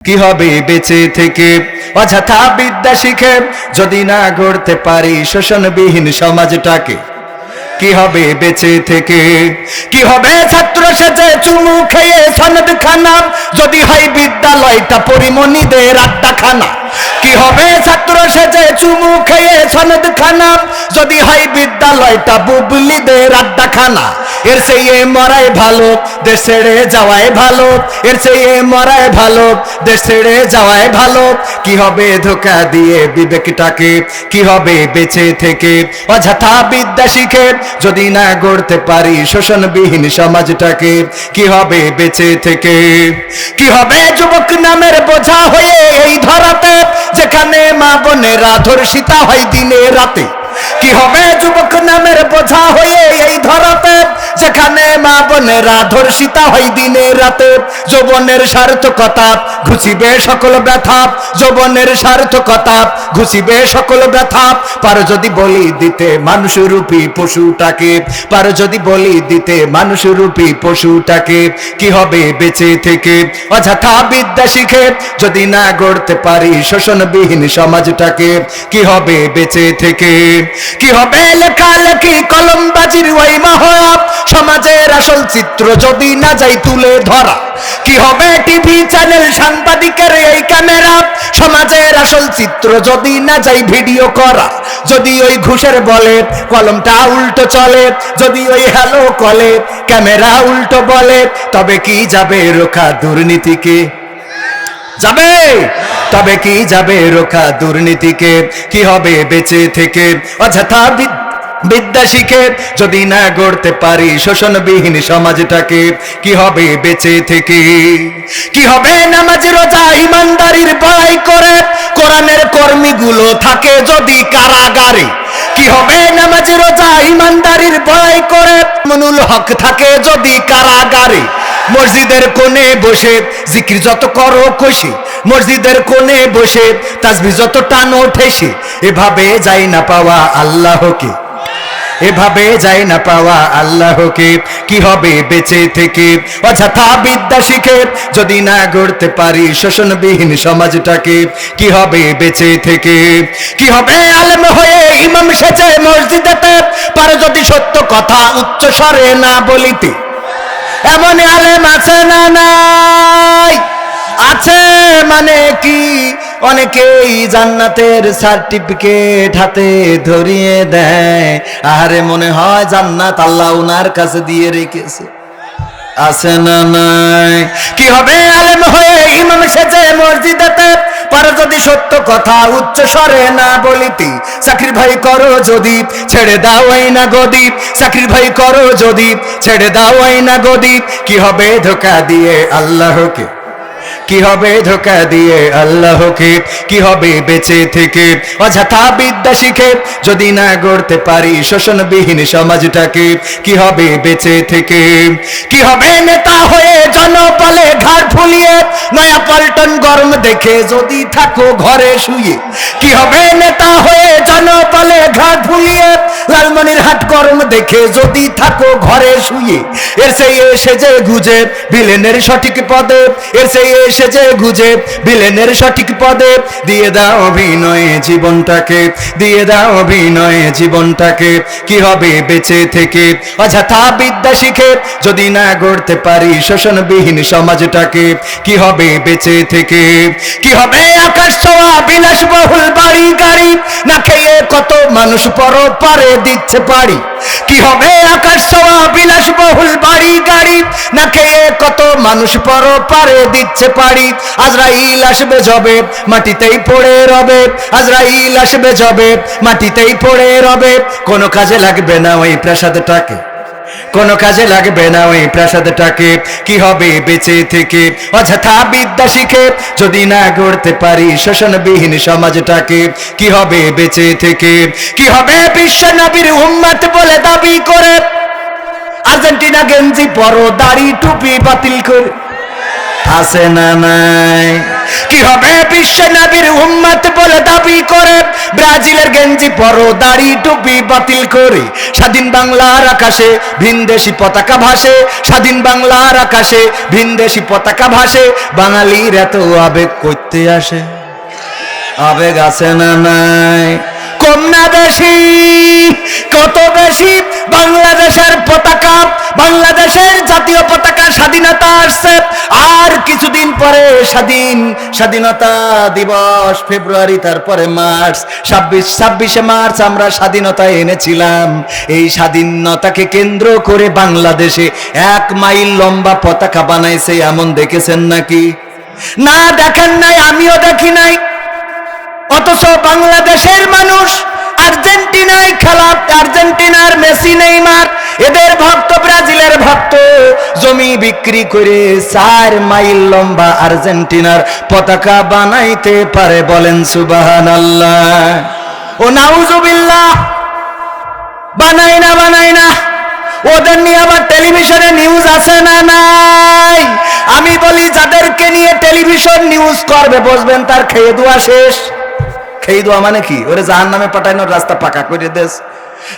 কি হবে বেঁচে থেকে অযথা বিদ্যা শিখে যদি না গড়তে পারি শোষণবিহীন সমাজটাকে? কি হবে বেঁচে থেকে? কি হবে ছাত্র সেজে চুমু খেয়ে সনদ খানা যদি হয় বিদ্যালয়টা পরিমণিদের আড্ডাখানা? কি হবে ছাত্র সেজে চুমু খেয়ে সনদ খানা যদি হয় বিদ্যালয়টা বুবলিদের আড্ডাখানা? এর সেই মরাই ভালো দেশ ছেড়ে যাওয়াই ভালো, এর সেই মরাই ভালো দেশ ছেড়ে যাওয়াই ভালো। কি হবে ধোকা দিয়ে বিবেকটাকে? কি হবে বেঁচে থেকে অযথা বিদ্যা শিখে যদি না গড়তে পারি শোষণবিহীন সমাজটাকে? কি হবে বেঁচে থেকে? কি হবে যুবক নামের বোঝা হয়ে এই ধরাতে যেখানে মা বোনেরা ধর্ষিতা হয় দিনে রাতে? কি হবে যুবক নামের বোঝা হয়ে এই ধরাতে যেখানে মা বোনেরা ধর্ষিতা হয় দিনে রাতে? যৌবনের সার্থকতা ঘুচিবে সকল ব্যথা, যৌবনের সার্থকতা ঘুচিবে সকল ব্যথা। পারো যদি বলি দিতে মানুষরূপী পশুটাকে, পারো যদি বলি দিতে মানুষরূপী পশুটাকে? কি হবে বেঁচে থেকে অযথা বিদ্যা শিখে যদি না গড়তে পারি শোষণবিহীন সমাজটাকে? কি হবে বেঁচে থেকে? কি হবে লেখালেখি কলমবাজির ওই মহড়া সমাজের আসল চিত্র যদি না যাই তুলে ধরা? কি হবে টিভি চ্যানেল সাংবাদিকের এই ক্যামেরা সমাজের আসল চিত্র যদি না যাই ভিডিও করা? যদি ওই ঘুষের বলে কলমটা উল্টো চলে, যদি ওই হ্যালো কলে ক্যামেরা উল্টো বলে, তবে কি যাবে রোখা দুর্নীতিকে? যাবে? তবে কি যাবে রোখা দুর্নীতিকে? কি হবে বেঁচে থেকে অযথা বিদ্যা শিখে যদি না গড়তে পারি শোষণবিহীন সমাজটাকে? কি হবে বেঁচে থেকে? কি হবে নামাজ রোজা ইমানদারির বড়াই করে কোরআনের কর্মীগুলো থাকে যদি কারাগারে? কি হবে নামাজ রোজা ইমানদারির বড়াই করে মনুল হক থাকে যদি কারাগারে? মসজিদের কোণে বসে জিকির যত করো কষে, মসজিদের কোণে বসে তাসবিহ যত টানো ঠেসে, এভাবে যাই না পাওয়া আল্লাহকে, এভাবে যাই না পাওয়া আল্লাহকে। কি হবে বেঁচে থেকে অযথা বিদ্যা শিখে যদি না গড়তে পারি শোষণবিহীন সমাজটাকে? কি হবে বেঁচে থেকে? কি হবে আলেম হয়ে ইমাম সেজে মসজিদেতে পারে যদি সত্য কথা উচ্চ স্বরে না বলিতে? এমন আলেম আছে না নাই? আছে মানে কি অনেকেই জান্নাতের সার্টিফিকেট হাতে ধরিয়ে দেয়, আরে মনে হয় জান্নাত আল্লাহ ওনার কাছে দিয়ে রেখেছে। আছে না নাই? কি হবে আলেম হয়ে ইমাম সেজে মসজিদেতে পারে যদি সত্য কথা উচ্চ স্বরে না বলিতে? চাকরির ভাই করো যদি ছেড়ে দাও না গদি, চাকরির ভাই করো যদি ছেড়ে দাও না গদি। কি হবে ধোকা দিয়ে আল্লাহকে? কি হবে ধোকা দিয়ে আল্লাহকে? কি হবে বেঁচে থেকে অযথা বিদ্যা শিখে যদি না গড়তে পারি শোষণবিহীন সমাজটাকে? কি হবে বেঁচে থেকে? কি হবে নেতা হয়ে জনবলে ঘাড় ফুলিয়ে নয়া পল্টন গরম দেখে যদি থাকো ঘরে শুয়ে? কি হবে নেতা হয়ে জনবলে ঘাড় ফুলিয়ে লালমনিরহাট গরম দেখে যদি থাকো ঘরে শুয়ে? এর সেই এসে যে গুজে ভিলেনের সঠিক পদে, এর সেই এসে যে গুজে ভিলেনের সঠিক পদে দিয়ে দাও অভিনয়ে জীবনটাকে, দিয়ে দাও অভিনয়ে জীবনটাকে। কি হবে বেঁচে থেকে অযথা বিদ্যা শিখে যদি না গড়তে পারি শোষণবিহীন সমাজটাকে? কি হবে বেঁচে থেকে? কি হবে আকাশ ছোঁয়া বিলাসবহুল বাড়ি গাড়ি না খেয়ে কত মানুষ পরপারে দিচ্ছে পাড়ি? কি হবে আকাশ ছোঁয়া বিলাসবহুল বাড়ি গাড়ি না খেয়ে কত মানুষ পরপারে দিচ্ছে পাড়ি? আজরাইল আসবে যবে মাটিতেই পড়ে রবে, আজরাইল আসবে যবে মাটিতেই পড়ে রবে। কোনো কাজে লাগবে না ওই প্রাসাদটাকে, কোনো কাজে লাগবে না ওই প্রাসাদটাকে। কি হবে বেঁচে থেকে অযথা বিদ্যা শিখে যদি না গড়তে পারি শোষণবিহীন সমাজটাকে? কি হবে বেঁচে থেকে? কি হবে বিশ্ব নবীর উম্মত বলে দাবি করে আর্জেন্টিনা গেঞ্জি পরো দাড়ি টুপি বাতিল করে? আছে না নাই? কি হবে বিশ্ব নবীর উম্মত বলে দাবি করে ব্রাজিলের গেঞ্জি পরো, দাড়ি টুপি বাতিল করে স্বাধীন বাংলার আকাশে ভিনদেশি পতাকা ভাসে, স্বাধীন বাংলার আকাশে ভিনদেশি পতাকা ভাসে। বাঙালির এত আবেগ করতে আসে, আবেগ আছে না নাই? কম না বেশি? কত বেশি? বাংলাদেশের পতাকা, বাংলাদেশের জাতীয় পতাকা স্বাধীনতা আসছে আর কিছুদিন পরে স্বাধীনতা দিবস ফেব্রুয়ারি, তারপরে মার্চ, 26শে মার্চ আমরা স্বাধীনতা এনেছিলাম। এই স্বাধীনতাকে কেন্দ্র করে বাংলাদেশে 1 মাইল লম্বা পতাকা বানাইছে, এমন দেখেছেন নাকি? না, দেখেন নাই, আমিও দেখি নাই। অথচ বাংলাদেশের মানুষ আর্জেন্টিনায় খেলা, আর্জেন্টিনার মেসি নেইমার এদের ভক্ত, ব্রাজিলের ভক্ত, জমি বিক্রি করে 4 মাইল লম্বা আর্জেন্টিনার পতাকা বানাইতে পারে। বলেন সুবহানাল্লাহ ও নাউজুবিল্লাহ। বানাই না, ওদের নিয়ে আবার টেলিভিশনে নিউজ আছে না নাই? আমি বলি যাদেরকে নিয়ে টেলিভিশন নিউজ করবে, বসবেন তার খেয়ে দোয়া শেষ। খেয়ে দোয়া মানে কি? ওরে জাহান্নামে পাঠানোর রাস্তা পাকা করে দেশ।